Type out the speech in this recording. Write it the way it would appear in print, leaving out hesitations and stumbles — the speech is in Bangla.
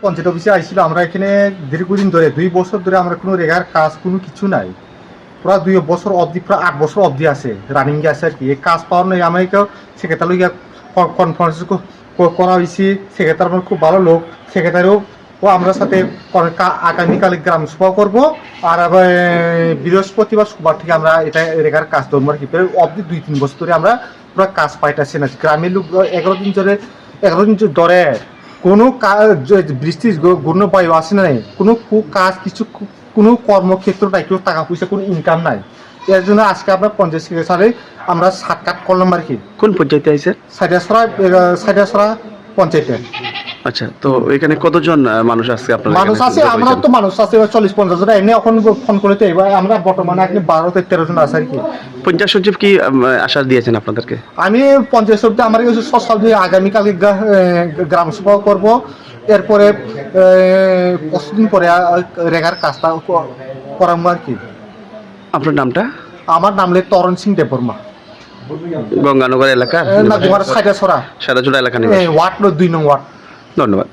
পঞ্চায়েত অফিসে আইছিল, আমরা এখানে দীর্ঘদিন ধরে 2 বছর ধরে আমরা কোনো রেগার কাজ কোনো কিছু নাই, পুরা 2 বছর অবধি, প্রায় 8 বছর অবধি আছে, রানিং আছে আর কি। এই কাজ পাওয়ার নেই, আমাকে সেক্রেটারি লইয়া কনফারেন্স করা হয়েছি। সেক্রেটারি আমার খুব ভালো লোক, সেক্রেটারিও ও আমরা সাথে আগামীকালে গ্রাম সভা করবো। আর বৃহস্পতিবার সোমবার থেকে আমরা এটা রেগার কাজ ধরবো আর কি। অবধি 2-3 বছর ধরে আমরা পুরো কাজ পাইতেছি না। গ্রামের লোক 11 দিন ধরে কোনো বৃষ্টির ঘূর্ণ বায়ু আসে নাই, কোনো কাজ কিছু, কোনো কর্মক্ষেত্র নাই, কেউ টাকা পয়সা কোনো ইনকাম নাই। এর জন্য আজকে আমরা পঞ্চায়েত সেক্রেটারি আমরা সাক্ষাৎ করলাম আর কি। কোন পঞ্চায়েতে আছে? সাইডাছড়া পঞ্চায়েতে। আচ্ছা, তো এখানে কতজন মানুষ আছে আপনার? মানুষ আছে, আমরা তো মানুষ আছে 40-50 জন। এমনি এখন ফোন করে তো এবার আমরা বর্তমানে এখন 12-13 জন আছে আর কি। পঞ্চায়েত সচিব কি আশ্বাস দিয়েছেন আপনাদেরকে? আমি পঞ্চায়েত সচিব আমার কাছে সকাল দিয়ে আগামীকালকে গ্রাম সভা করব। এরপরে 5 দিন পরে রেগার কাজটা করাবো আর কি। আপনার নামটা? আমার নাম হলো তরণ সিং দেববর্মা। গঙ্গানগর এলাকা না, সাইডাছড়া সাদাচুড়া এলাকা ওয়ার্ড 2 নং ওয়ার্ড। ধন্যবাদ।